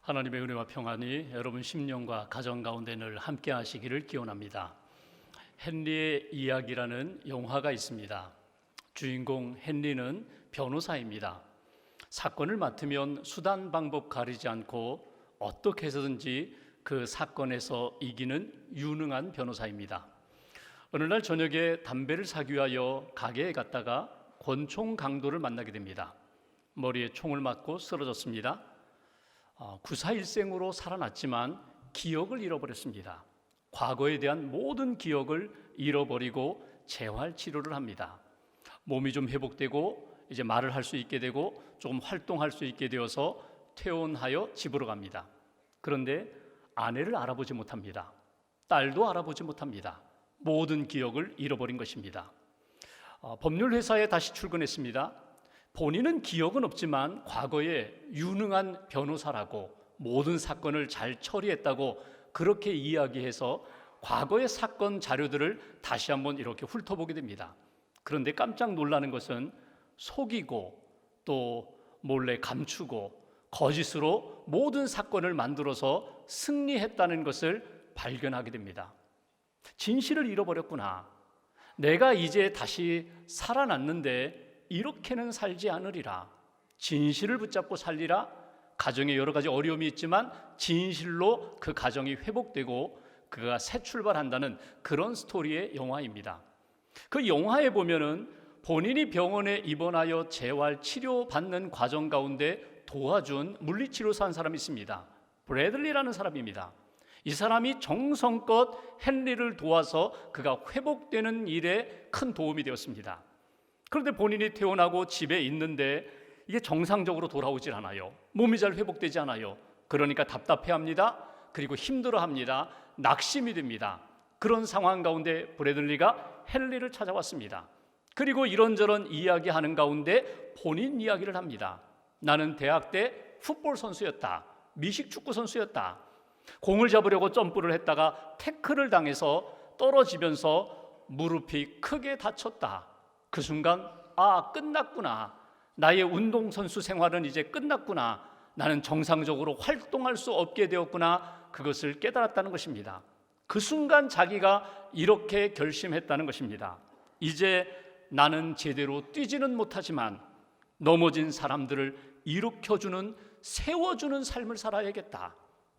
하나님의 은혜와 평안이 여러분 심령과 가정 가운데 늘 함께 하시기를 기원합니다. 헨리의 이야기라는 영화가 있습니다. 주인공 헨리는 변호사입니다. 사건을 맡으면 수단 방법 가리지 않고 어떻게 해서든지 그 사건에서 이기는 유능한 변호사입니다. 어느 날 저녁에 담배를 사기 위하여 가게에 갔다가 권총 강도를 만나게 됩니다. 머리에 총을 맞고 쓰러졌습니다. 구사일생으로 살아났지만 기억을 잃어버렸습니다. 과거에 대한 모든 기억을 잃어버리고 재활치료를 합니다. 몸이 좀 회복되고 이제 말을 할 수 있게 되고 조금 활동할 수 있게 되어서 퇴원하여 집으로 갑니다. 그런데 아내를 알아보지 못합니다. 딸도 알아보지 못합니다. 모든 기억을 잃어버린 것입니다. 법률회사에 다시 출근했습니다. 본인은 기억은 없지만 과거에 유능한 변호사라고 모든 사건을 잘 처리했다고 그렇게 이야기해서 과거의 사건 자료들을 다시 한번 이렇게 훑어보게 됩니다. 그런데 깜짝 놀라는 것은 속이고 또 몰래 감추고 거짓으로 모든 사건을 만들어서 승리했다는 것을 발견하게 됩니다. 진실을 잃어버렸구나. 내가 이제 다시 살아났는데 이렇게는 살지 않으리라. 진실을 붙잡고 살리라. 가정에 여러 가지 어려움이 있지만 진실로 그 가정이 회복되고 그가 새 출발한다는 그런 스토리의 영화입니다. 그 영화에 보면은 본인이 병원에 입원하여 재활 치료받는 과정 가운데 도와준 물리치료사 한 사람이 있습니다. 브래들리라는 사람입니다. 이 사람이 정성껏 헨리를 도와서 그가 회복되는 일에 큰 도움이 되었습니다. 그런데 본인이 퇴원하고 집에 있는데 이게 정상적으로 돌아오질 않아요. 몸이 잘 회복되지 않아요. 그러니까 답답해합니다. 그리고 힘들어합니다. 낙심이 됩니다. 그런 상황 가운데 브래들리가 헨리를 찾아왔습니다. 그리고 이런저런 이야기하는 가운데 본인 이야기를 합니다. 나는 대학 때 풋볼 선수였다. 미식축구 선수였다. 공을 잡으려고 점프를 했다가 태클을 당해서 떨어지면서 무릎이 크게 다쳤다. 그 순간 끝났구나. 나의 운동선수 생활은 이제 끝났구나. 나는 정상적으로 활동할 수 없게 되었구나. 그것을 깨달았다는 것입니다. 그 순간 자기가 이렇게 결심했다는 것입니다. 이제 나는 제대로 뛰지는 못하지만 넘어진 사람들을 일으켜주는, 세워주는 삶을 살아야겠다.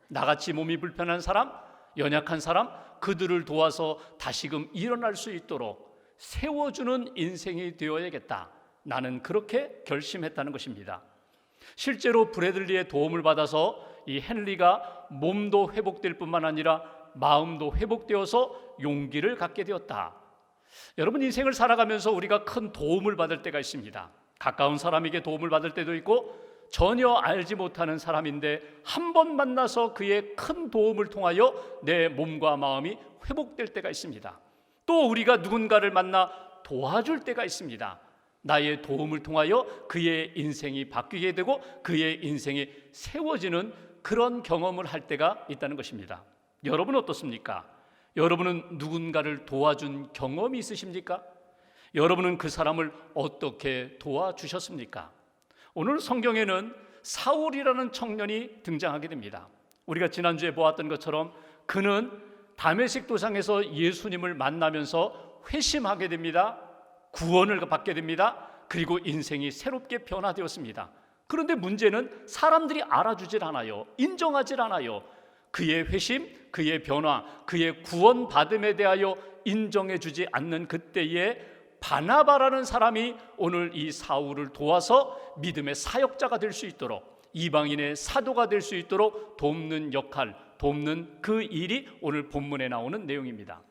나같이 몸이 불편한 사람, 연약한 사람, 그들을 도와서 다시금 일어날 수 있도록 세워주는 인생이 되어야겠다. 나는 그렇게 결심했다는 것입니다. 실제로 브래들리의 도움을 받아서 이 헨리가 몸도 회복될 뿐만 아니라 마음도 회복되어서 용기를 갖게 되었다. 여러분, 인생을 살아가면서 우리가 큰 도움을 받을 때가 있습니다. 가까운 사람에게 도움을 받을 때도 있고 전혀 알지 못하는 사람인데 한 번 만나서 그의 큰 도움을 통하여 내 몸과 마음이 회복될 때가 있습니다. 또 우리가 누군가를 만나 도와줄 때가 있습니다. 나의 도움을 통하여 그의 인생이 바뀌게 되고 그의 인생이 세워지는 그런 경험을 할 때가 있다는 것입니다. 여러분 어떻습니까? 여러분은 누군가를 도와준 경험이 있으십니까? 여러분은 그 사람을 어떻게 도와주셨습니까? 오늘 성경에는 사울이라는 청년이 등장하게 됩니다. 우리가 지난주에 보았던 것처럼 그는 다메섹 도상에서 예수님을 만나면서 회심하게 됩니다. 구원을 받게 됩니다. 그리고 인생이 새롭게 변화되었습니다. 그런데 문제는 사람들이 알아주질 않아요. 인정하질 않아요. 그의 회심, 그의 변화, 그의 구원받음에 대하여 인정해주지 않는 그때에 바나바라는 사람이 오늘 이 사울을 도와서 믿음의 사역자가 될 수 있도록, 이방인의 사도가 될 수 있도록 돕는 역할, 돕는 그 일이 오늘 본문에 나오는 내용입니다.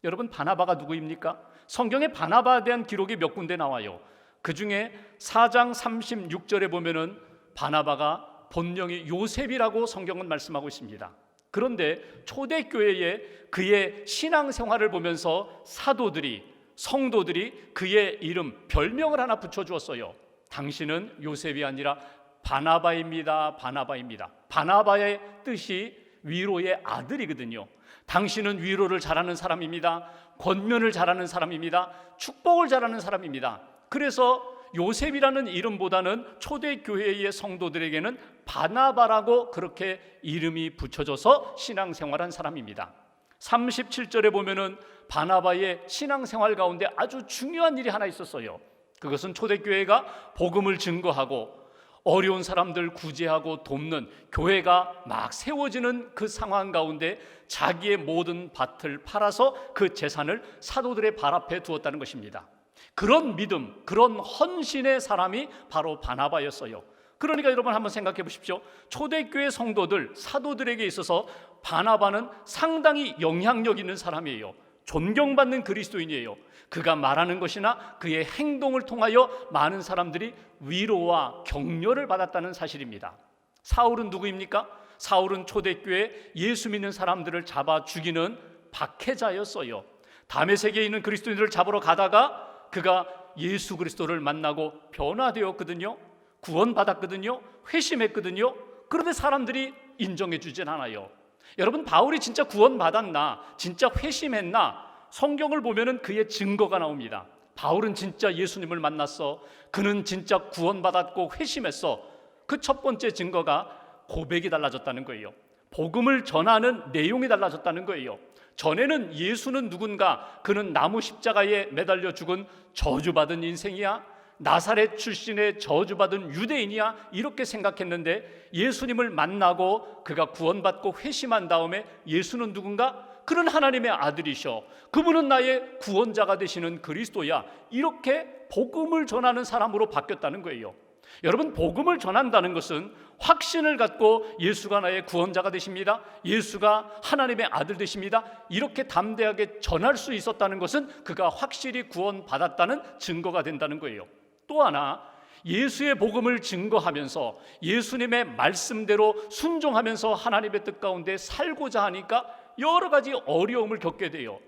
여러분, 바나바가 누구입니까? 성경에 바나바에 대한 기록이 몇 군데 나와요. 그 중에 4장 36절에 보면은 바나바가 본명이 요셉이라고 성경은 말씀하고 있습니다. 그런데 초대교회에 그의 신앙생활을 보면서 사도들이, 성도들이 그의 이름, 별명을 하나 붙여주었어요. 당신은 요셉이 아니라 바나바입니다. 바나바입니다. 바나바의 뜻이 위로의 아들이거든요. 당신은 위로를 잘하는 사람입니다. 권면을 잘하는 사람입니다. 축복을 잘하는 사람입니다. 그래서 요셉이라는 이름보다는 초대교회의 성도들에게는 바나바라고 그렇게 이름이 붙여져서 신앙생활한 사람입니다. 37절에 보면은 바나바의 신앙생활 가운데 아주 중요한 일이 하나 있었어요. 그것은 초대교회가 복음을 증거하고 어려운 사람들 구제하고 돕는 교회가 막 세워지는 그 상황 가운데 자기의 모든 밭을 팔아서 그 재산을 사도들의 발 앞에 두었다는 것입니다. 그런 믿음, 그런 헌신의 사람이 바로 바나바였어요. 그러니까 여러분 한번 생각해 보십시오. 초대교회 성도들, 사도들에게 있어서 바나바는 상당히 영향력 있는 사람이에요. 존경받는 그리스도인이에요. 그가 말하는 것이나 그의 행동을 통하여 많은 사람들이 위로와 격려를 받았다는 사실입니다. 사울은 누구입니까? 사울은 초대교회 예수 믿는 사람들을 잡아 죽이는 박해자였어요. 다메섹에 있는 그리스도인들을 잡으러 가다가 그가 예수 그리스도를 만나고 변화되었거든요. 구원받았거든요. 회심했거든요. 그런데 사람들이 인정해 주진 않아요. 여러분, 바울이 진짜 구원받았나, 진짜 회심했나, 성경을 보면은 그의 증거가 나옵니다. 바울은 진짜 예수님을 만났어. 그는 진짜 구원받았고 회심했어. 그 첫 번째 증거가 고백이 달라졌다는 거예요. 복음을 전하는 내용이 달라졌다는 거예요. 전에는 예수는 누군가, 그는 나무 십자가에 매달려 죽은 저주받은 인생이야, 나사렛 출신의 저주받은 유대인이야, 이렇게 생각했는데 예수님을 만나고 그가 구원받고 회심한 다음에 예수는 누군가? 그는 하나님의 아들이셔. 그분은 나의 구원자가 되시는 그리스도야. 이렇게 복음을 전하는 사람으로 바뀌었다는 거예요. 여러분, 복음을 전한다는 것은 확신을 갖고 예수가 나의 구원자가 되십니다, 예수가 하나님의 아들 되십니다, 이렇게 담대하게 전할 수 있었다는 것은 그가 확실히 구원받았다는 증거가 된다는 거예요. 또 하나, 예수의 복음을 증거하면서 예수님의 말씀대로 순종하면서 하나님의 뜻 가운데 살고자 하니까 여러 가지 어려움을 겪게 돼요.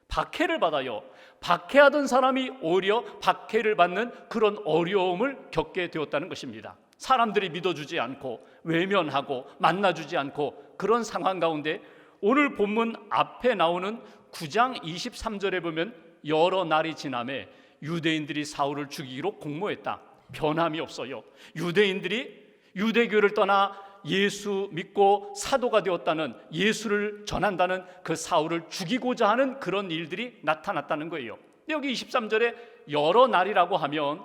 박해를 받아요. 박해하던 사람이 오히려 박해를 받는 그런 어려움을 겪게 되었다는 것입니다. 사람들이 믿어주지 않고 외면하고 만나주지 않고 그런 상황 가운데 오늘 본문 앞에 나오는 9장 23절에 보면 여러 날이 지나매 유대인들이 사울을 죽이기로 공모했다. 변함이 없어요. 유대인들이 유대교를 떠나 예수 믿고 사도가 되었다는, 예수를 전한다는 그 사울을 죽이고자 하는 그런 일들이 나타났다는 거예요. 여기 23절에 여러 날이라고 하면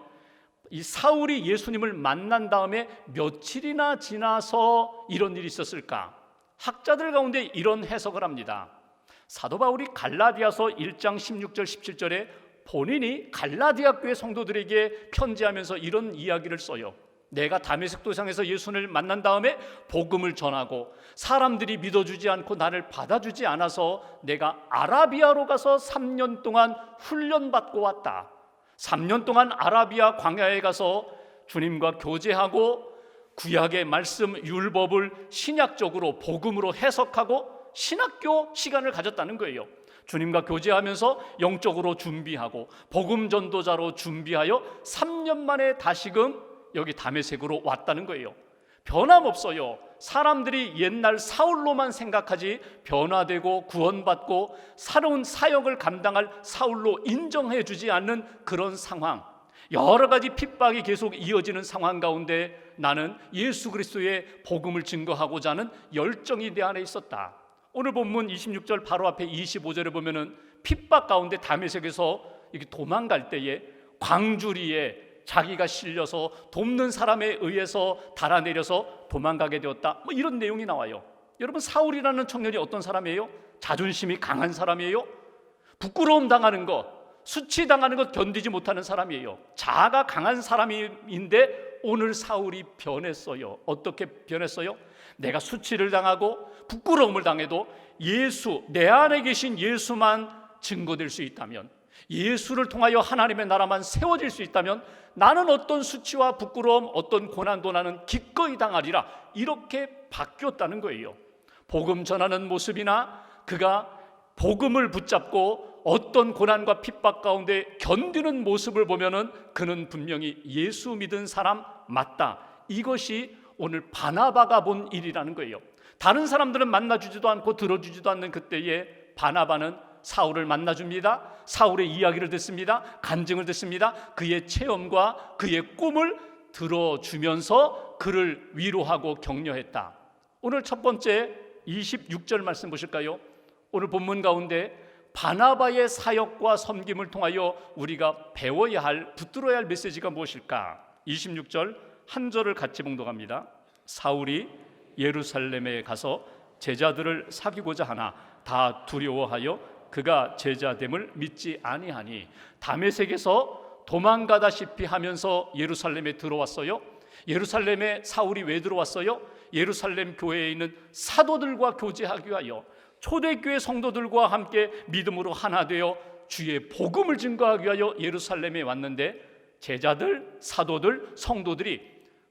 이 사울이 예수님을 만난 다음에 며칠이나 지나서 이런 일이 있었을까? 학자들 가운데 이런 해석을 합니다. 사도 바울이 갈라디아서 1장 16절 17절에 본인이 갈라디아 교회 성도들에게 편지하면서 이런 이야기를 써요. 내가 다메섹 도상에서 예수를 만난 다음에 복음을 전하고 사람들이 믿어주지 않고 나를 받아주지 않아서 내가 아라비아로 가서 3년 동안 훈련받고 왔다. 3년 동안 아라비아 광야에 가서 주님과 교제하고 구약의 말씀 율법을 신약적으로 복음으로 해석하고 신학교 시간을 가졌다는 거예요. 주님과 교제하면서 영적으로 준비하고 복음 전도자로 준비하여 3년 만에 다시금 여기 다메섹으로 왔다는 거예요. 변함없어요. 사람들이 옛날 사울로만 생각하지 변화되고 구원받고 새로운 사역을 감당할 사울로 인정해 주지 않는 그런 상황, 여러 가지 핍박이 계속 이어지는 상황 가운데 나는 예수 그리스도의 복음을 증거하고자 하는 열정이 내 안에 있었다. 오늘 본문 26절 바로 앞에 25절에 보면은 핍박 가운데 다메섹에서 이렇게 도망갈 때에 광주리에 자기가 실려서 돕는 사람에 의해서 달아내려서 도망가게 되었다, 뭐 이런 내용이 나와요. 여러분, 사울이라는 청년이 어떤 사람이에요? 자존심이 강한 사람이에요. 부끄러움 당하는 것, 수치당하는 것 견디지 못하는 사람이에요. 자아가 강한 사람인데 오늘 사울이 변했어요. 어떻게 변했어요? 내가 수치를 당하고 부끄러움을 당해도 예수, 내 안에 계신 예수만 증거될 수 있다면, 예수를 통하여 하나님의 나라만 세워질 수 있다면 나는 어떤 수치와 부끄러움, 어떤 고난도 나는 기꺼이 당하리라, 이렇게 바뀌었다는 거예요. 복음 전하는 모습이나 그가 복음을 붙잡고 어떤 고난과 핍박 가운데 견디는 모습을 보면은 그는 분명히 예수 믿은 사람 맞다. 이것이 오늘 바나바가 본 일이라는 거예요. 다른 사람들은 만나주지도 않고 들어주지도 않는 그때에 바나바는 사울을 만나줍니다. 사울의 이야기를 듣습니다. 간증을 듣습니다. 그의 체험과 그의 꿈을 들어주면서 그를 위로하고 격려했다. 오늘 첫 번째 26절 말씀 보실까요? 오늘 본문 가운데 바나바의 사역과 섬김을 통하여 우리가 배워야 할, 붙들어야 할 메시지가 무엇일까? 26절 한 절을 같이 봉독합니다. 사울이 예루살렘에 가서 제자들을 사귀고자 하나 다 두려워하여 그가 제자됨을 믿지 아니하니. 다메섹에서 도망가다시피 하면서 예루살렘에 들어왔어요. 예루살렘에 사울이 왜 들어왔어요? 예루살렘 교회에 있는 사도들과 교제하기 위하여, 초대교회 성도들과 함께 믿음으로 하나 되어 주의 복음을 증거하기 위하여 예루살렘에 왔는데, 제자들, 사도들, 성도들이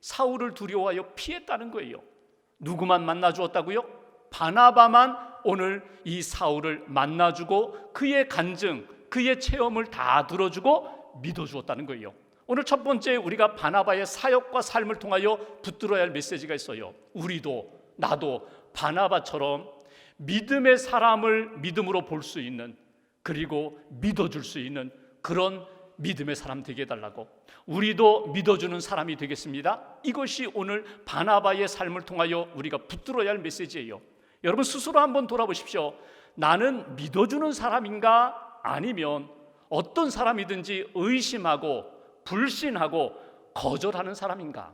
사울을 두려워하여 피했다는 거예요. 누구만 만나주었다고요? 바나바만 오늘 이 사울을 만나주고 그의 간증, 그의 체험을 다 들어주고 믿어주었다는 거예요. 오늘 첫 번째 우리가 바나바의 사역과 삶을 통하여 붙들어야 할 메시지가 있어요. 우리도, 나도 바나바처럼 믿음의 사람을 믿음으로 볼 수 있는, 그리고 믿어줄 수 있는 그런 믿음의 사람 되게 해달라고. 우리도 믿어주는 사람이 되겠습니다. 이것이 오늘 바나바의 삶을 통하여 우리가 붙들어야 할 메시지예요. 여러분 스스로 한번 돌아보십시오. 나는 믿어주는 사람인가? 아니면 어떤 사람이든지 의심하고 불신하고 거절하는 사람인가?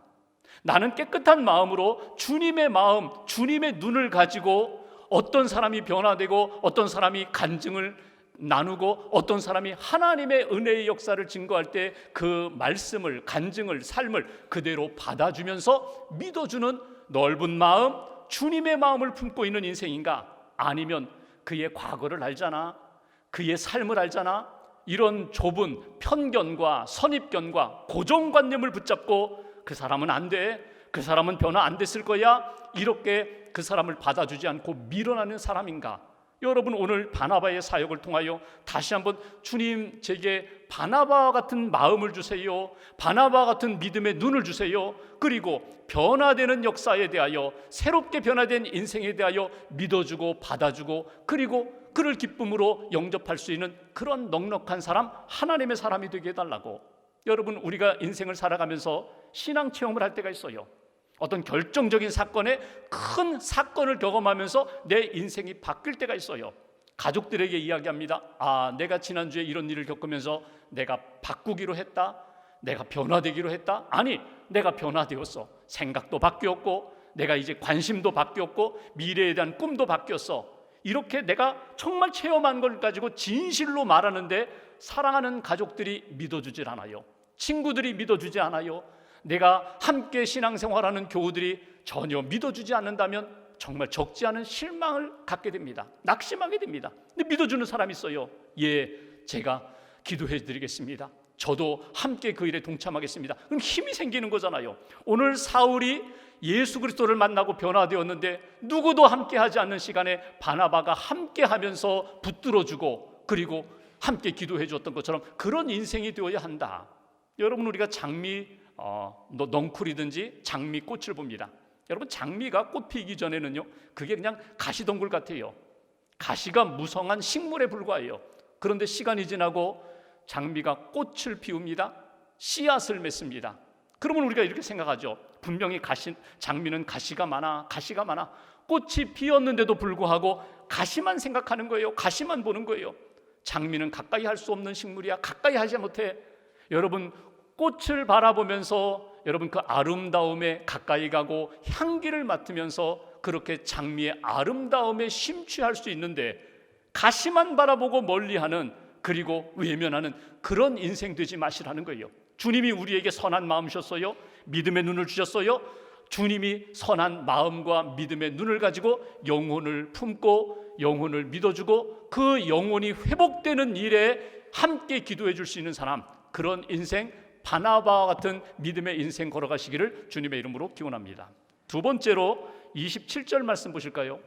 나는 깨끗한 마음으로 주님의 마음, 주님의 눈을 가지고 어떤 사람이 변화되고 어떤 사람이 간증을 나누고 어떤 사람이 하나님의 은혜의 역사를 증거할 때 그 말씀을, 간증을, 삶을 그대로 받아주면서 믿어주는 넓은 마음, 주님의 마음을 품고 있는 인생인가? 아니면 그의 과거를 알잖아, 그의 삶을 알잖아, 이런 좁은 편견과 선입견과 고정관념을 붙잡고 그 사람은 안 돼, 그 사람은 변화 안 됐을 거야, 이렇게 그 사람을 받아주지 않고 밀어나는 사람인가? 여러분 오늘 바나바의 사역을 통하여 다시 한번 주님 제게 바나바와 같은 마음을 주세요, 바나바와 같은 믿음의 눈을 주세요, 그리고 변화되는 역사에 대하여, 새롭게 변화된 인생에 대하여 믿어주고 받아주고 그리고 그를 기쁨으로 영접할 수 있는 그런 넉넉한 사람, 하나님의 사람이 되게 해달라고. 여러분 우리가 인생을 살아가면서 신앙 체험을 할 때가 있어요. 어떤 결정적인 사건에, 큰 사건을 경험하면서 내 인생이 바뀔 때가 있어요. 가족들에게 이야기합니다. 내가 지난주에 이런 일을 겪으면서 내가 바꾸기로 했다, 내가 변화되기로 했다. 아니, 내가 변화되었어. 생각도 바뀌었고 내가 이제 관심도 바뀌었고 미래에 대한 꿈도 바뀌었어. 이렇게 내가 정말 체험한 걸 가지고 진실로 말하는데 사랑하는 가족들이 믿어주질 않아요. 친구들이 믿어주지 않아요. 내가 함께 신앙생활하는 교우들이 전혀 믿어주지 않는다면 정말 적지 않은 실망을 갖게 됩니다. 낙심하게 됩니다. 근데 믿어주는 사람이 있어요. 예, 제가 기도해 드리겠습니다. 저도 함께 그 일에 동참하겠습니다. 그럼 힘이 생기는 거잖아요. 오늘 사울이 예수 그리스도를 만나고 변화되었는데 누구도 함께 하지 않는 시간에 바나바가 함께 하면서 붙들어주고 그리고 함께 기도해 줬던 것처럼 그런 인생이 되어야 한다. 여러분 우리가 장미 넝쿨이든지 장미꽃을 봅니다. 여러분 장미가 꽃 피기 전에는요, 그게 그냥 가시덩굴 같아요. 가시가 무성한 식물에 불과해요. 그런데 시간이 지나고 장미가 꽃을 피웁니다. 씨앗을 맺습니다. 그러면 우리가 이렇게 생각하죠. 분명히 장미는 가시가 많아. 꽃이 피었는데도 불구하고 가시만 생각하는 거예요. 가시만 보는 거예요. 장미는 가까이 할 수 없는 식물이야. 가까이 하지 못해. 여러분 꽃을 바라보면서 여러분 그 아름다움에 가까이 가고 향기를 맡으면서 그렇게 장미의 아름다움에 심취할 수 있는데, 가시만 바라보고 멀리하는, 그리고 외면하는 그런 인생 되지 마시라는 거예요. 주님이 우리에게 선한 마음 주셨어요. 믿음의 눈을 주셨어요. 주님이 선한 마음과 믿음의 눈을 가지고 영혼을 품고 영혼을 믿어주고 그 영혼이 회복되는 일에 함께 기도해 줄 수 있는 사람, 그런 인생, 바나바와 같은 믿음의 인생 걸어가시기를 주님의 이름으로 기원합니다. 두 번째로 27절 말씀 보실까요?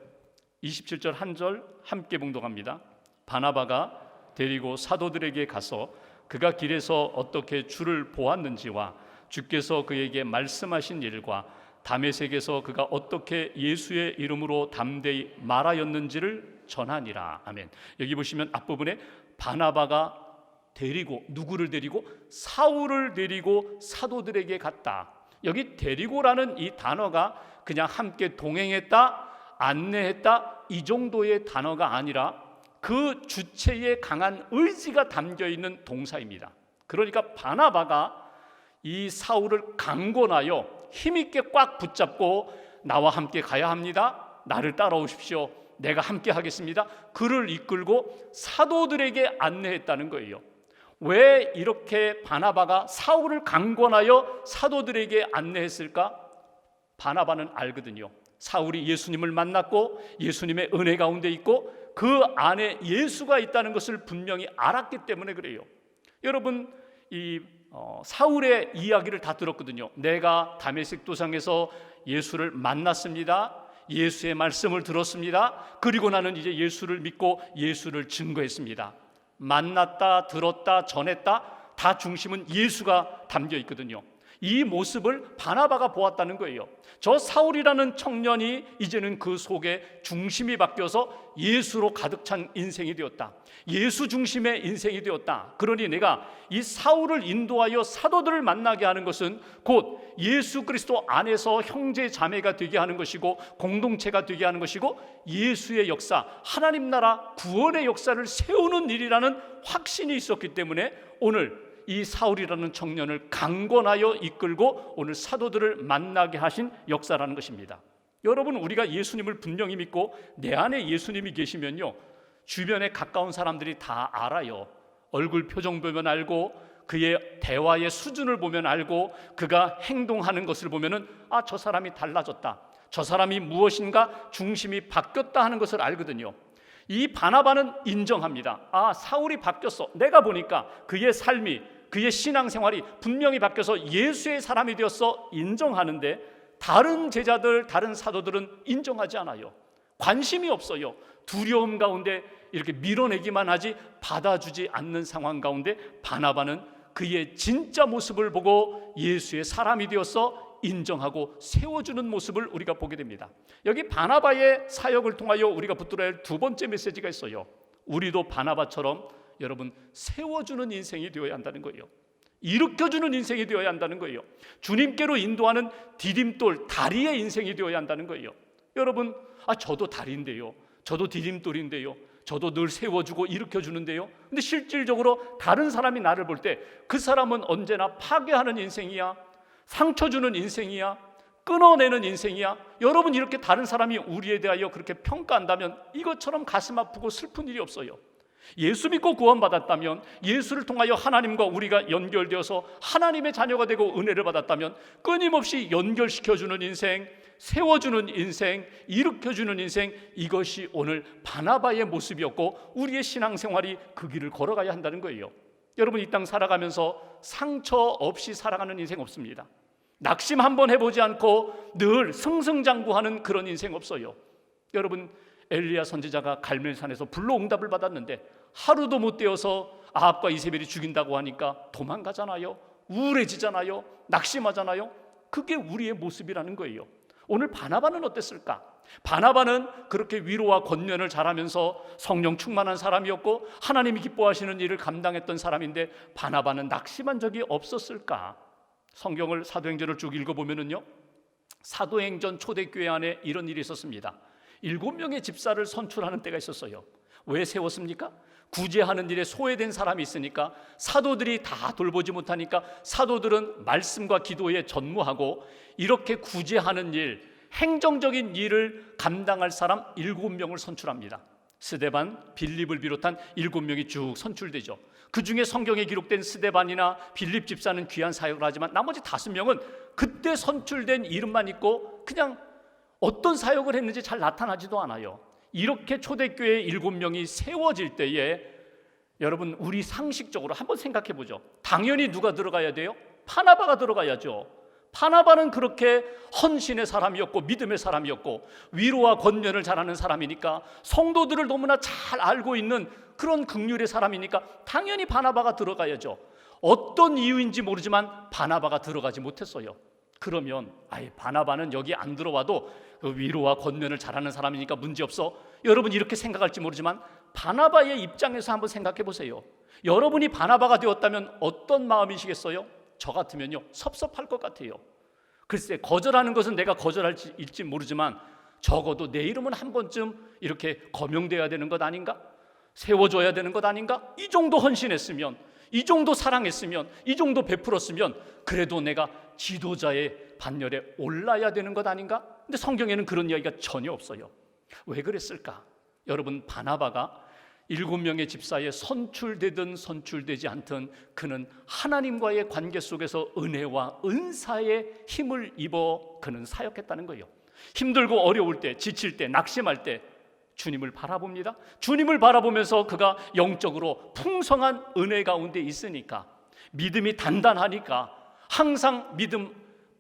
27절 한 절 함께 봉독합니다. 바나바가 데리고 사도들에게 가서 그가 길에서 어떻게 주를 보았는지와 주께서 그에게 말씀하신 일과 다메섹에서 그가 어떻게 예수의 이름으로 담대히 말하였는지를 전하니라. 아멘. 여기 보시면 앞부분에 바나바가 데리고, 누구를 데리고? 사울을 데리고 사도들에게 갔다. 여기 데리고라는 이 단어가 그냥 함께 동행했다, 안내했다 이 정도의 단어가 아니라 그 주체에 강한 의지가 담겨있는 동사입니다. 그러니까 바나바가 이 사울을 강권하여 힘있게 꽉 붙잡고 나와 함께 가야 합니다, 나를 따라오십시오, 내가 함께 하겠습니다, 그를 이끌고 사도들에게 안내했다는 거예요. 왜 이렇게 바나바가 사울을 강권하여 사도들에게 안내했을까? 바나바는 알거든요. 사울이 예수님을 만났고 예수님의 은혜 가운데 있고 그 안에 예수가 있다는 것을 분명히 알았기 때문에 그래요. 여러분, 이 사울의 이야기를 다 들었거든요. 내가 다메섹 도상에서 예수를 만났습니다, 예수의 말씀을 들었습니다, 그리고 나는 이제 예수를 믿고 예수를 증거했습니다. 만났다, 들었다, 전했다, 다 중심은 예수가 담겨 있거든요. 이 모습을 바나바가 보았다는 거예요. 저 사울이라는 청년이 이제는 그 속에 중심이 바뀌어서 예수로 가득 찬 인생이 되었다, 예수 중심의 인생이 되었다. 그러니 내가 이 사울을 인도하여 사도들을 만나게 하는 것은 곧 예수 그리스도 안에서 형제 자매가 되게 하는 것이고 공동체가 되게 하는 것이고 예수의 역사, 하나님 나라 구원의 역사를 세우는 일이라는 확신이 있었기 때문에 오늘 이 사울이라는 청년을 강권하여 이끌고 오늘 사도들을 만나게 하신 역사라는 것입니다. 여러분, 우리가 예수님을 분명히 믿고 내 안에 예수님이 계시면요, 주변에 가까운 사람들이 다 알아요. 얼굴 표정 보면 알고, 그의 대화의 수준을 보면 알고, 그가 행동하는 것을 보면은 아, 저 사람이 달라졌다, 저 사람이 무엇인가 중심이 바뀌었다 하는 것을 알거든요. 이 바나바는 인정합니다. 아, 사울이 바뀌었어. 내가 보니까 그의 삶이, 그의 신앙생활이 분명히 바뀌어서 예수의 사람이 되었어. 인정하는데 다른 제자들, 다른 사도들은 인정하지 않아요. 관심이 없어요. 두려움 가운데 이렇게 밀어내기만 하지 받아주지 않는 상황 가운데 바나바는 그의 진짜 모습을 보고 예수의 사람이 되어서 인정하고 세워주는 모습을 우리가 보게 됩니다. 여기 바나바의 사역을 통하여 우리가 붙들어야 할 두 번째 메시지가 있어요. 우리도 바나바처럼 여러분 세워주는 인생이 되어야 한다는 거예요. 일으켜주는 인생이 되어야 한다는 거예요. 주님께로 인도하는 디딤돌, 다리의 인생이 되어야 한다는 거예요. 여러분, 아, 저도 다리인데요, 저도 디딤돌인데요, 저도 늘 세워주고 일으켜주는데요, 근데 실질적으로 다른 사람이 나를 볼 때 그 사람은 언제나 파괴하는 인생이야, 상처 주는 인생이야, 끊어내는 인생이야. 여러분, 이렇게 다른 사람이 우리에 대하여 그렇게 평가한다면 이것처럼 가슴 아프고 슬픈 일이 없어요. 예수 믿고 구원받았다면, 예수를 통하여 하나님과 우리가 연결되어서 하나님의 자녀가 되고 은혜를 받았다면 끊임없이 연결시켜주는 인생, 세워주는 인생, 일으켜주는 인생, 이것이 오늘 바나바의 모습이었고 우리의 신앙생활이 그 길을 걸어가야 한다는 거예요. 여러분, 이 땅 살아가면서 상처 없이 살아가는 인생 없습니다. 낙심 한번 해보지 않고 늘 승승장구하는 그런 인생 없어요. 여러분, 엘리야 선지자가 갈멜산에서 불로 응답을 받았는데 하루도 못 되어서 아합과 이세벨이 죽인다고 하니까 도망가잖아요. 우울해지잖아요. 낙심하잖아요. 그게 우리의 모습이라는 거예요. 오늘 바나바는 어땠을까? 바나바는 그렇게 위로와 권면을 잘하면서 성령 충만한 사람이었고 하나님이 기뻐하시는 일을 감당했던 사람인데 바나바는 낙심한 적이 없었을까? 성경을 사도행전을 쭉 읽어보면요, 사도행전 초대교회 안에 이런 일이 있었습니다. 7명의 집사를 선출하는 때가 있었어요. 왜 세웠습니까? 구제하는 일에 소외된 사람이 있으니까, 사도들이 다 돌보지 못하니까 사도들은 말씀과 기도에 전무하고 이렇게 구제하는 일, 행정적인 일을 감당할 사람 7명을 선출합니다. 스데반, 빌립을 비롯한 7명이 쭉 선출되죠. 그 중에 성경에 기록된 스데반이나 빌립 집사는 귀한 사역을 하지만 나머지 5명은 그때 선출된 이름만 있고 그냥 어떤 사역을 했는지 잘 나타나지도 않아요. 이렇게 초대교회 7명이 세워질 때에 여러분, 우리 상식적으로 한번 생각해 보죠. 당연히 누가 들어가야 돼요? 바나바가 들어가야죠. 바나바는 그렇게 헌신의 사람이었고 믿음의 사람이었고 위로와 권면을 잘하는 사람이니까, 성도들을 너무나 잘 알고 있는 그런 긍휼의 사람이니까 당연히 바나바가 들어가야죠. 어떤 이유인지 모르지만 바나바가 들어가지 못했어요. 그러면 바나바는 여기 안 들어와도 그 위로와 권면을 잘하는 사람이니까 문제없어, 여러분 이렇게 생각할지 모르지만 바나바의 입장에서 한번 생각해 보세요. 여러분이 바나바가 되었다면 어떤 마음이시겠어요? 저 같으면요 섭섭할 것 같아요. 글쎄, 거절하는 것은 내가 거절할지 모르지만 적어도 내 이름은 한 번쯤 이렇게 거명돼야 되는 것 아닌가? 세워줘야 되는 것 아닌가? 이 정도 헌신했으면, 이 정도 사랑했으면, 이 정도 베풀었으면 그래도 내가 지도자의 반열에 올라야 되는 것 아닌가? 근데 성경에는 그런 이야기가 전혀 없어요. 왜 그랬을까? 여러분, 바나바가 7명의 집사에 선출되든 선출되지 않든 그는 하나님과의 관계 속에서 은혜와 은사의 힘을 입어 그는 사역했다는 거예요. 힘들고 어려울 때, 지칠 때, 낙심할 때 주님을 바라봅니다. 주님을 바라보면서 그가 영적으로 풍성한 은혜 가운데 있으니까, 믿음이 단단하니까, 항상 믿음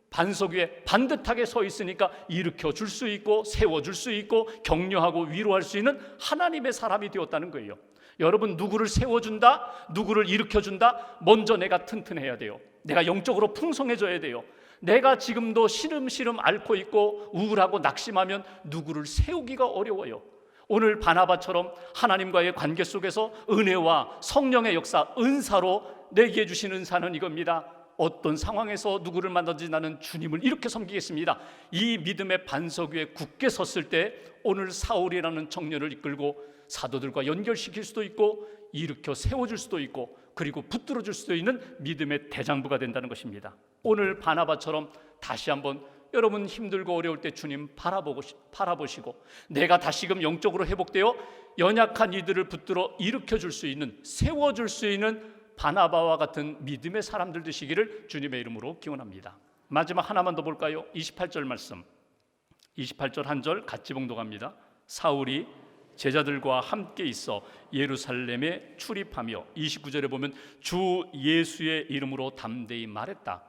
반석 위에 반듯하게 서 있으니까 일으켜 줄 수 있고 세워줄 수 있고 격려하고 위로할 수 있는 하나님의 사람이 되었다는 거예요. 여러분, 누구를 세워준다, 누구를 일으켜준다, 먼저 내가 튼튼해야 돼요. 내가 영적으로 풍성해져야 돼요. 내가 지금도 시름시름 앓고 있고 우울하고 낙심하면 누구를 세우기가 어려워요. 오늘 바나바처럼 하나님과의 관계 속에서 은혜와 성령의 역사, 은사로 내게 주신 은사는 이겁니다. 어떤 상황에서 누구를 만나든지 나는 주님을 이렇게 섬기겠습니다. 이 믿음의 반석 위에 굳게 섰을 때 오늘 사울이라는 청년을 이끌고 사도들과 연결시킬 수도 있고 일으켜 세워줄 수도 있고 그리고 붙들어줄 수도 있는 믿음의 대장부가 된다는 것입니다. 오늘 바나바처럼 다시 한번 여러분 힘들고 어려울 때 주님 바라보시고 내가 다시금 영적으로 회복되어 연약한 이들을 붙들어 일으켜줄 수 있는, 세워줄 수 있는 바나바와 같은 믿음의 사람들 되시기를 주님의 이름으로 기원합니다. 마지막 하나만 더 볼까요? 28절 말씀, 28절 한 절 같이 봉독합니다. 사울이 제자들과 함께 있어 예루살렘에 출입하며, 29절에 보면 주 예수의 이름으로 담대히 말했다.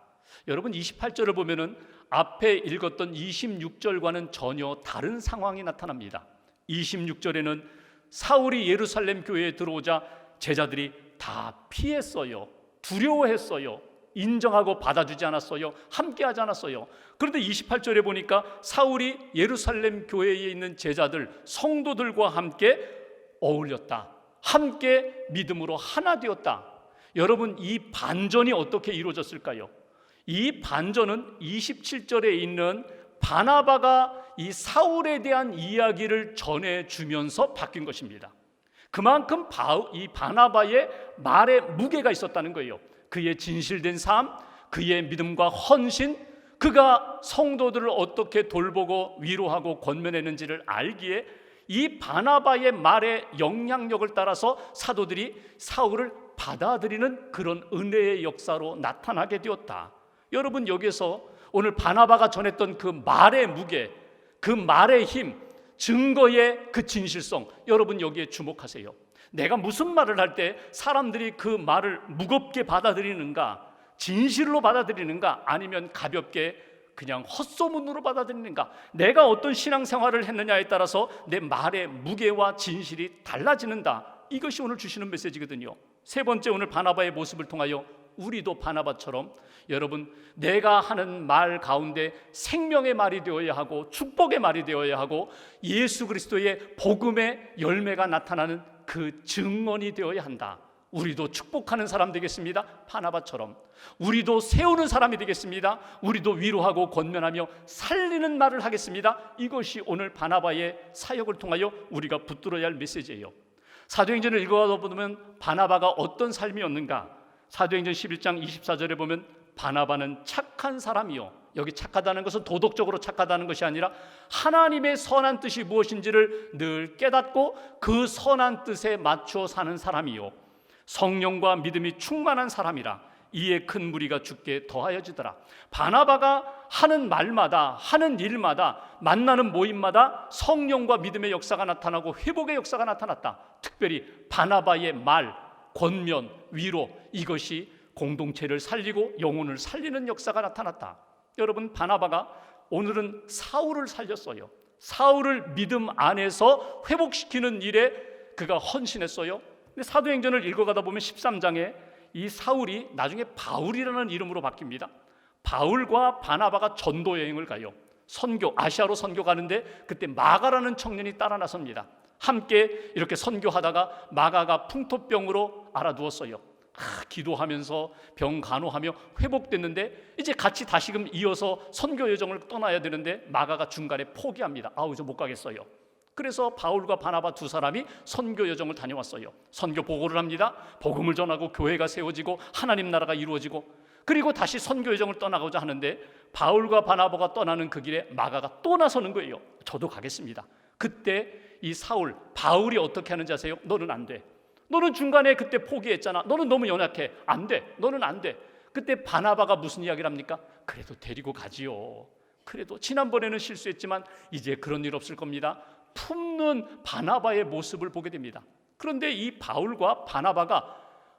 여러분, 28절을 보면은 앞에 읽었던 26절과는 전혀 다른 상황이 나타납니다. 26절에는 사울이 예루살렘 교회에 들어오자 제자들이 다 피했어요. 두려워했어요. 인정하고 받아주지 않았어요. 함께하지 않았어요. 그런데 28절에 보니까 사울이 예루살렘 교회에 있는 제자들, 성도들과 함께 어울렸다. 함께 믿음으로 하나 되었다. 여러분, 이 반전이 어떻게 이루어졌을까요? 이 반전은 27절에 있는 바나바가 이 사울에 대한 이야기를 전해주면서 바뀐 것입니다. 그만큼 이 바나바의 말에 무게가 있었다는 거예요. 그의 진실된 삶, 그의 믿음과 헌신, 그가 성도들을 어떻게 돌보고 위로하고 권면했는지를 알기에 이 바나바의 말의 영향력을 따라서 사도들이 사울을 받아들이는 그런 은혜의 역사로 나타나게 되었다. 여러분, 여기서 오늘 바나바가 전했던 그 말의 무게, 그 말의 힘, 증거의 그 진실성, 여러분 여기에 주목하세요. 내가 무슨 말을 할 때 사람들이 그 말을 무겁게 받아들이는가, 진실로 받아들이는가, 아니면 가볍게 그냥 헛소문으로 받아들이는가, 내가 어떤 신앙생활을 했느냐에 따라서 내 말의 무게와 진실이 달라지는다. 이것이 오늘 주시는 메시지거든요. 세 번째, 오늘 바나바의 모습을 통하여 우리도 바나바처럼 여러분, 내가 하는 말 가운데 생명의 말이 되어야 하고 축복의 말이 되어야 하고 예수 그리스도의 복음의 열매가 나타나는 그 증언이 되어야 한다. 우리도 축복하는 사람 되겠습니다. 바나바처럼 우리도 세우는 사람이 되겠습니다. 우리도 위로하고 권면하며 살리는 말을 하겠습니다. 이것이 오늘 바나바의 사역을 통하여 우리가 붙들어야 할 메시지예요. 사도행전을 읽어가다 보면 바나바가 어떤 삶이었는가? 사도행전 11장 24절에 보면 바나바는 착한 사람이요, 여기 착하다는 것은 도덕적으로 착하다는 것이 아니라 하나님의 선한 뜻이 무엇인지를 늘 깨닫고 그 선한 뜻에 맞춰 사는 사람이요, 성령과 믿음이 충만한 사람이라 이에 큰 무리가 죽게 더하여지더라. 바나바가 하는 말마다, 하는 일마다, 만나는 모임마다 성령과 믿음의 역사가 나타나고 회복의 역사가 나타났다. 특별히 바나바의 말, 권면, 위로, 이것이 공동체를 살리고 영혼을 살리는 역사가 나타났다. 여러분, 바나바가 오늘은 사울을 살렸어요. 사울을 믿음 안에서 회복시키는 일에 그가 헌신했어요. 근데 사도행전을 읽어가다 보면 13장에 이 사울이 나중에 바울이라는 이름으로 바뀝니다. 바울과 바나바가 전도 여행을 가요. 아시아로 선교 가는데 그때 마가라는 청년이 따라 나섭니다. 함께 이렇게 선교하다가 마가가 풍토병으로 알아두었어요. 기도하면서 병 간호하며 회복됐는데 이제 같이 다시금 이어서 선교 여정을 떠나야 되는데 마가가 중간에 포기합니다. 저 못 가겠어요. 그래서 바울과 바나바 두 사람이 선교 여정을 다녀왔어요. 선교 보고를 합니다. 복음을 전하고 교회가 세워지고 하나님 나라가 이루어지고, 그리고 다시 선교 여정을 떠나고자 하는데 바울과 바나바가 떠나는 그 길에 마가가 또 나서는 거예요. 저도 가겠습니다. 그때 이 바울이 어떻게 하는지 아세요? 너는 안 돼. 너는 중간에 그때 포기했잖아. 너는 너무 연약해. 안 돼. 너는 안 돼. 그때 바나바가 무슨 이야기를 합니까? 그래도 데리고 가지요. 그래도 지난번에는 실수했지만 이제 그런 일 없을 겁니다. 품는 바나바의 모습을 보게 됩니다. 그런데 이 바울과 바나바가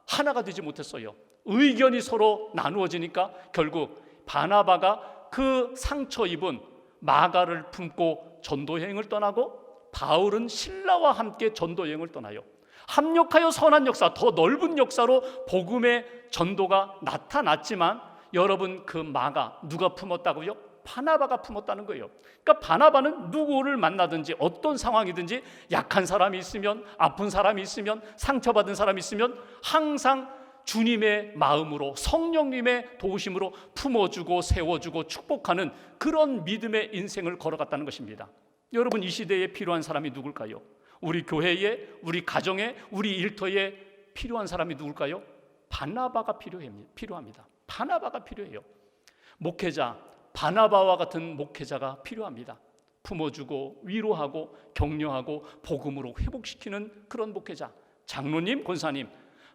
하나가 되지 못했어요. 의견이 서로 나누어지니까 결국 바나바가 그 상처 입은 마가를 품고 전도여행을 떠나고, 바울은 신라와 함께 전도여행을 떠나요. 합력하여 선한 역사, 더 넓은 역사로 복음의 전도가 나타났지만, 여러분, 그 마가 누가 품었다고요? 바나바가 품었다는 거예요. 그러니까 바나바는 누구를 만나든지 어떤 상황이든지 약한 사람이 있으면, 아픈 사람이 있으면, 상처받은 사람이 있으면 항상 주님의 마음으로, 성령님의 도우심으로 품어주고 세워주고 축복하는 그런 믿음의 인생을 걸어갔다는 것입니다. 여러분, 이 시대에 필요한 사람이 누굴까요? 우리 교회에, 우리 가정에, 우리 일터에 필요한 사람이 누굴까요? 바나바가 필요합니다. 바나바가 필요해요. 목회자, 바나바와 같은 목회자가 필요합니다. 품어주고 위로하고 격려하고 복음으로 회복시키는 그런 목회자, 장로님, 권사님,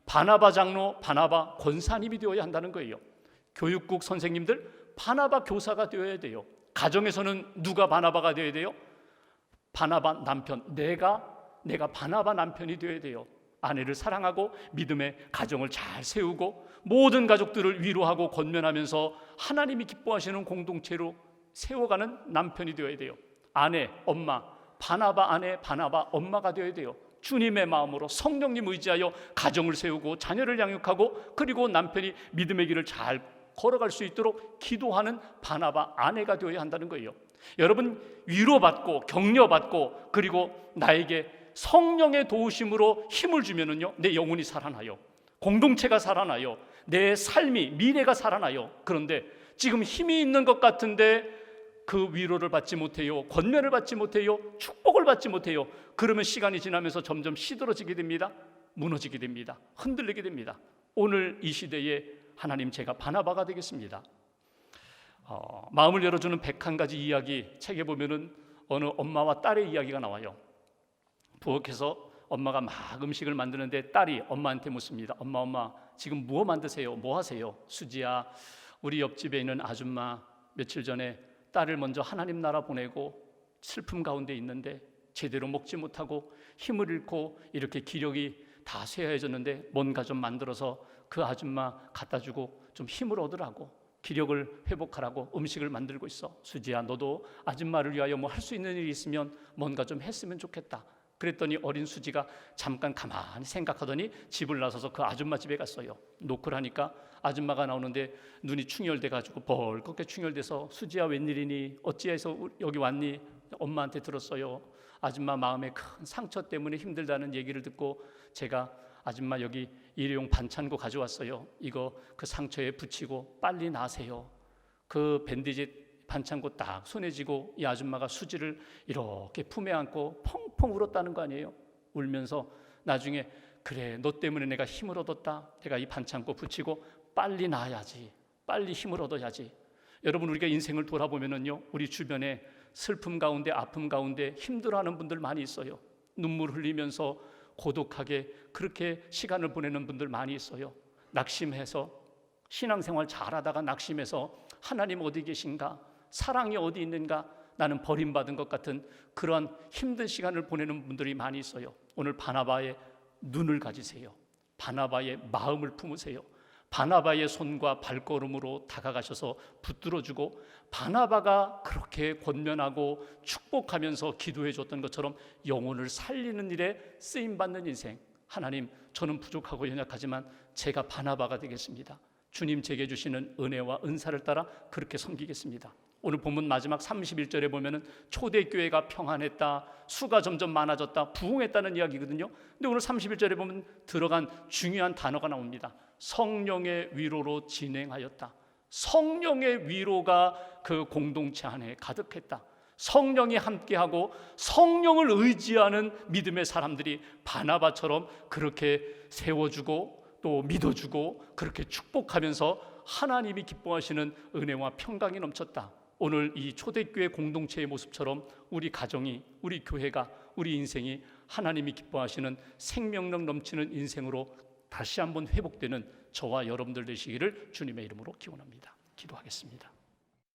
바나바 장로, 바나바 권사님이 되어야 한다는 거예요. 교육국 선생님들, 바나바 교사가 되어야 돼요. 가정에서는 누가 바나바가 되어야 돼요? 바나바 남편, 내가 바나바 남편이 되어야 돼요. 아내를 사랑하고 믿음의 가정을 잘 세우고 모든 가족들을 위로하고 권면하면서 하나님이 기뻐하시는 공동체로 세워가는 남편이 되어야 돼요. 아내, 엄마, 바나바 아내, 바나바 엄마가 되어야 돼요. 주님의 마음으로 성령님 의지하여 가정을 세우고 자녀를 양육하고, 그리고 남편이 믿음의 길을 잘 걸어갈 수 있도록 기도하는 바나바 아내가 되어야 한다는 거예요. 여러분, 위로받고 격려받고 그리고 나에게 성령의 도우심으로 힘을 주면은요, 내 영혼이 살아나요. 공동체가 살아나요. 내 삶이, 미래가 살아나요. 그런데 지금 힘이 있는 것 같은데 그 위로를 받지 못해요. 권면을 받지 못해요. 축복을 받지 못해요. 그러면 시간이 지나면서 점점 시들어지게 됩니다. 무너지게 됩니다. 흔들리게 됩니다. 오늘 이 시대에 하나님, 제가 바나바가 되겠습니다. 마음을 열어주는 101가지 이야기 책에 보면은 어느 엄마와 딸의 이야기가 나와요. 부엌에서 엄마가 막 음식을 만드는데 딸이 엄마한테 묻습니다. 엄마, 지금 뭐 만드세요? 뭐 하세요? 수지야, 우리 옆집에 있는 아줌마 며칠 전에 딸을 먼저 하나님 나라 보내고 슬픔 가운데 있는데 제대로 먹지 못하고 힘을 잃고 이렇게 기력이 다 쇠해졌는데 뭔가 좀 만들어서 그 아줌마 갖다 주고 좀 힘을 얻으라고, 기력을 회복하라고 음식을 만들고 있어. 수지야, 너도 아줌마를 위하여 뭐 할 수 있는 일이 있으면 뭔가 좀 했으면 좋겠다. 그랬더니 어린 수지가 잠깐 가만히 생각하더니 집을 나서서 그 아줌마 집에 갔어요. 노크를 하니까 아줌마가 나오는데 눈이 충혈돼 가지고 벌겋게 충혈돼서, 수지야 웬일이니? 어찌해서 여기 왔니? 엄마한테 들었어요. 아줌마 마음에 큰 상처 때문에 힘들다는 얘기를 듣고 제가 아줌마 여기 일회용 반찬고 가져왔어요. 이거 그 상처에 붙이고 빨리 나세요. 그 밴디지 반창고 딱 손에 쥐고 이 아줌마가 수지를 이렇게 품에 안고 펑펑 울었다는 거 아니에요? 울면서 나중에, 그래, 너 때문에 내가 힘을 얻었다. 내가 이 반창고 붙이고 빨리 나아야지. 빨리 힘을 얻어야지. 여러분, 우리가 인생을 돌아보면은요, 우리 주변에 슬픔 가운데, 아픔 가운데 힘들어하는 분들 많이 있어요. 눈물 흘리면서 고독하게 그렇게 시간을 보내는 분들 많이 있어요. 낙심해서, 신앙생활 잘하다가 낙심해서 하나님 어디 계신가? 사랑이 어디 있는가? 나는 버림받은 것 같은 그런 힘든 시간을 보내는 분들이 많이 있어요. 오늘 바나바의 눈을 가지세요. 바나바의 마음을 품으세요. 바나바의 손과 발걸음으로 다가가셔서 붙들어주고, 바나바가 그렇게 권면하고 축복하면서 기도해 줬던 것처럼 영혼을 살리는 일에 쓰임받는 인생. 하나님, 저는 부족하고 연약하지만 제가 바나바가 되겠습니다. 주님 제게 주시는 은혜와 은사를 따라 그렇게 섬기겠습니다. 오늘 본문 마지막 31절에 보면은 초대교회가 평안했다, 수가 점점 많아졌다, 부흥했다는 이야기거든요. 근데 오늘 31절에 보면 들어간 중요한 단어가 나옵니다. 성령의 위로로 진행하였다. 성령의 위로가 그 공동체 안에 가득했다. 성령이 함께하고 성령을 의지하는 믿음의 사람들이 바나바처럼 그렇게 세워주고 또 믿어주고 그렇게 축복하면서 하나님이 기뻐하시는 은혜와 평강이 넘쳤다. 오늘 이 초대교회 공동체의 모습처럼 우리 가정이, 우리 교회가, 우리 인생이 하나님이 기뻐하시는 생명력 넘치는 인생으로 다시 한번 회복되는 저와 여러분들 되시기를 주님의 이름으로 기원합니다. 기도하겠습니다.